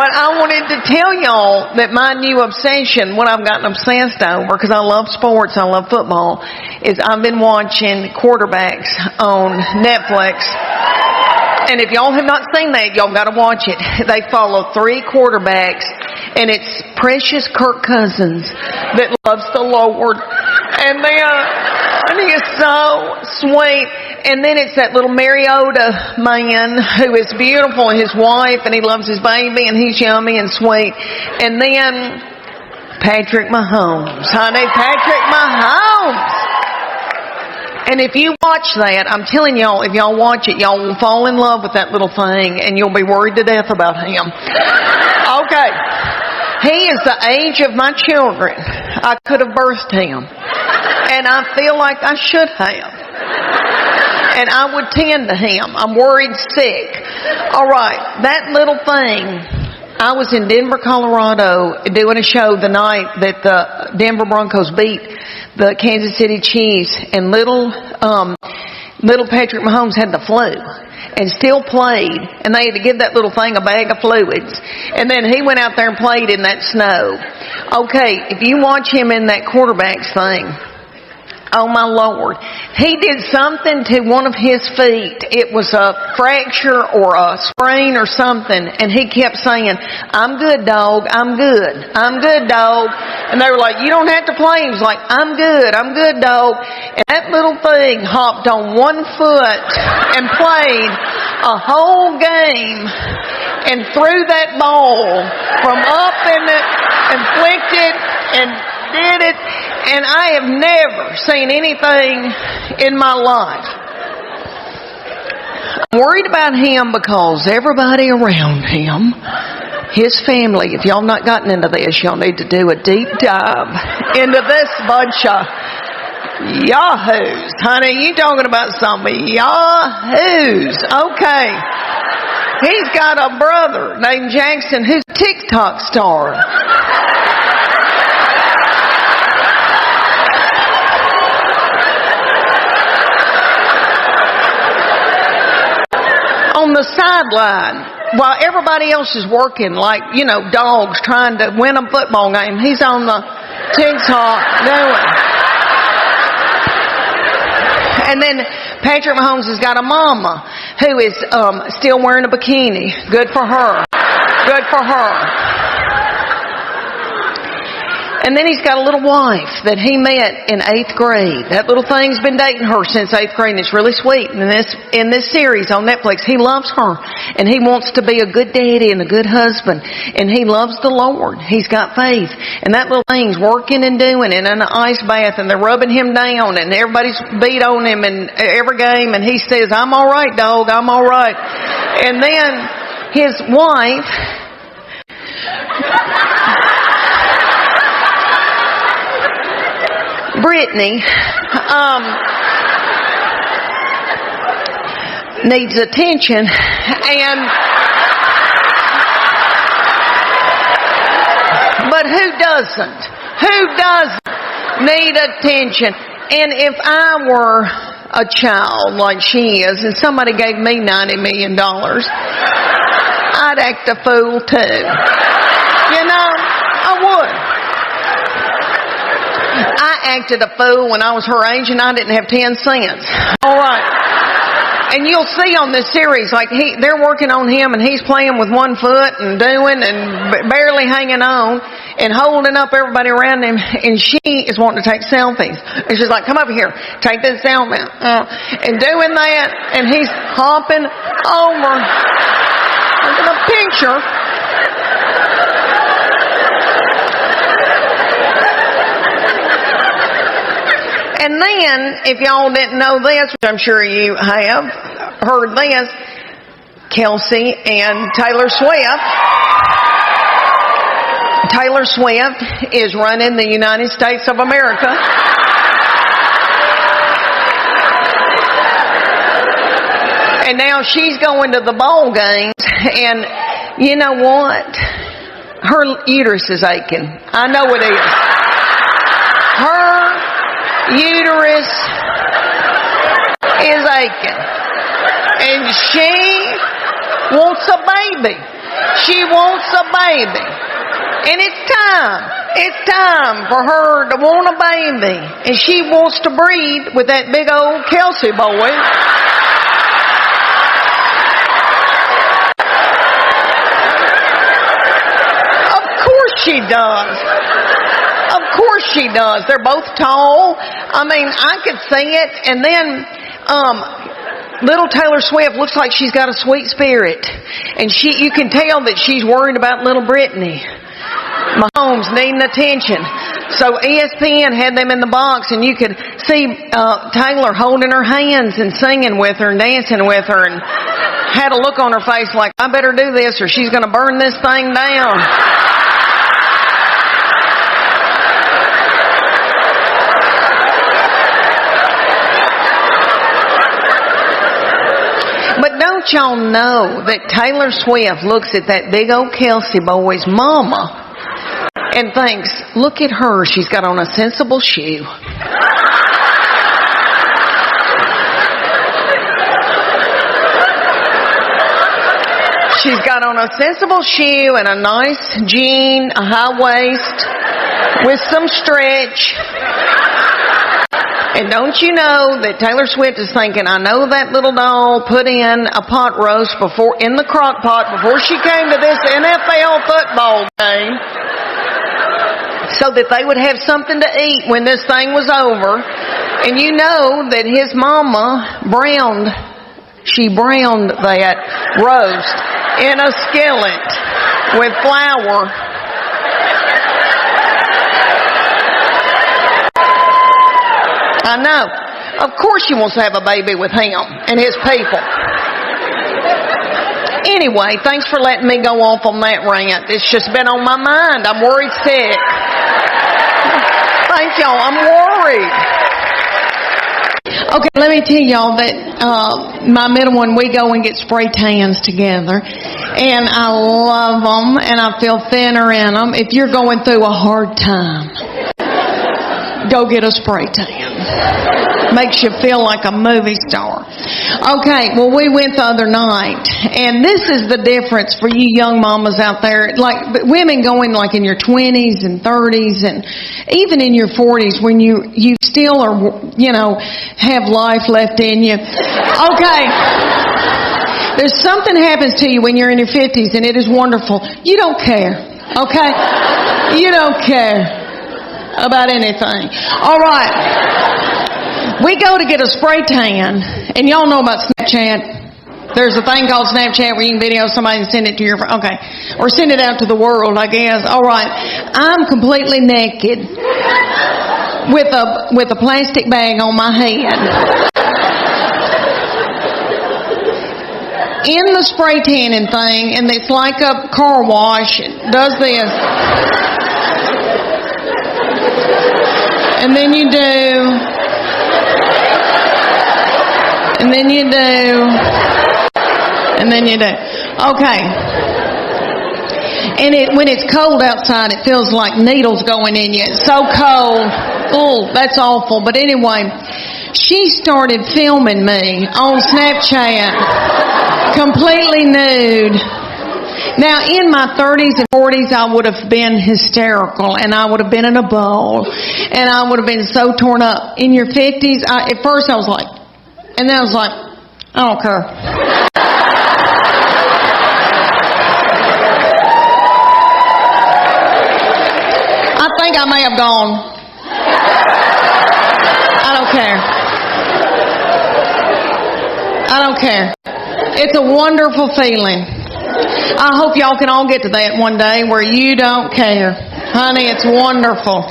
But I wanted to tell y'all that my new obsession, what I've gotten obsessed over, because I love sports, I love football, is I've been watching quarterbacks on Netflix. And if y'all have not seen that, y'all got to watch it. They follow 3 quarterbacks, and it's precious Kirk Cousins that loves the Lord. And he is so sweet. And then it's that little Mariota man who is beautiful, and his wife, and he loves his baby, and he's yummy and sweet. And then Patrick Mahomes. Honey, Patrick Mahomes. And if you watch that, I'm telling y'all, if y'all watch it, y'all will fall in love with that little thing, and you'll be worried to death about him. Okay. He is the age of my children. I could have birthed him. And I feel like I should have. And I would tend to him. I'm worried sick. All right. That little thing. I was in Denver, Colorado, doing a show the night that the Denver Broncos beat the Kansas City Chiefs, and little Patrick Mahomes had the flu and still played, and they had to give that little thing a bag of fluids, and then he went out there and played in that snow. Okay, if you watch him in that quarterback's thing, oh my Lord, he did something to one of his feet. It was a fracture or a sprain or something, and he kept saying, "I'm good, dog, I'm good, I'm good, dog." And they were like, "You don't have to play." He was like, I'm good, dog." And that little thing hopped on one foot and played a whole game and threw that ball from up in it and flicked it and did it. And I have never seen anything in my life. I'm worried about him because everybody around him, his family, if y'all not gotten into this, y'all need to do a deep dive into this bunch of yahoos. Honey, you talking about some yahoos. Okay. He's got a brother named Jackson who's a TikTok star. On the sideline, while everybody else is working like, dogs trying to win a football game, he's on the TikTok doing. And then Patrick Mahomes has got a mama who is still wearing a bikini. Good for her. Good for her. And then he's got a little wife that he met in 8th grade. That little thing's been dating her since 8th grade, and it's really sweet. And in this series on Netflix, he loves her, and he wants to be a good daddy and a good husband, and he loves the Lord. He's got faith. And that little thing's working and doing in an ice bath, and they're rubbing him down, and everybody's beat on him in every game, and he says, "I'm all right, dog, I'm all right." And then his wife... Brittany needs attention, but who doesn't? Who doesn't need attention? And if I were a child like she is, and somebody gave me $90 million, I'd act a fool too. I would. I acted a fool when I was her age, and I didn't have 10 cents. All right. And you'll see on this series, like they're working on him, and he's playing with one foot and doing and barely hanging on and holding up everybody around him, and she is wanting to take selfies. And she's like, "Come over here, take this selfie," and doing that, and he's hopping over. Look at the picture. And then, if y'all didn't know this, which I'm sure you have heard this, Kelsey and Taylor Swift. Taylor Swift is running the United States of America. And now she's going to the ball games, and you know what? Her uterus is aching. I know it is. Her uterus is aching, and she wants a baby. She wants a baby. And it's time. It's time for her to want a baby. And she wants to breed with that big old Kelsey boy. Of course she does. Of course she does. They're both tall. I mean, I could see it. And then, little Taylor Swift looks like she's got a sweet spirit. And you can tell that she's worried about little Brittany. Mahomes needing attention. So ESPN had them in the box, and you could see Taylor holding her hands and singing with her and dancing with her, and had a look on her face like, I better do this or she's going to burn this thing down. But don't y'all know that Taylor Swift looks at that big old Kelsey boy's mama and thinks, look at her, she's got on a sensible shoe. She's got on a sensible shoe and a nice jean, a high waist, with some stretch. And don't you know that Taylor Swift is thinking, I know that little doll put in a pot roast in the crock pot before she came to this NFL football game, so that they would have something to eat when this thing was over. And you know that his mama browned that roast in a skillet with flour. I know. Of course she wants to have a baby with him and his people. Anyway, thanks for letting me go off on that rant. It's just been on my mind. I'm worried sick. Thank y'all. I'm worried. Okay, let me tell y'all that my middle one, we go and get spray tans together. And I love them, and I feel thinner in them. If you're going through a hard time, go get a spray tan. Makes you feel like a movie star. Okay, well, we went the other night, and this is the difference for you young mamas out there. Like, women going like in your 20s and 30s and even in your 40s when you still are, have life left in you. Okay. There's something happens to you when you're in your 50s, and it is wonderful. You don't care. Okay? You don't care about anything. All right. We go to get a spray tan, and y'all know about Snapchat. There's a thing called Snapchat where you can video somebody and send it to your friend. Okay. Or send it out to the world, I guess. All right. I'm completely naked with a plastic bag on my head. In the spray tanning thing, and it's like a car wash. It does this. And then you do. And then you do. And then you do. Okay. And when it's cold outside, it feels like needles going in you. It's so cold. Oh, that's awful. But anyway, she started filming me on Snapchat, completely nude. Now, in my 30s and 40s, I would have been hysterical, and I would have been in a bowl, and I would have been so torn up. In your 50s, at first I was like, and then I was like, I don't care. I think I may have gone. I don't care. I don't care. It's a wonderful feeling. I hope y'all can all get to that one day where you don't care. Honey, it's wonderful.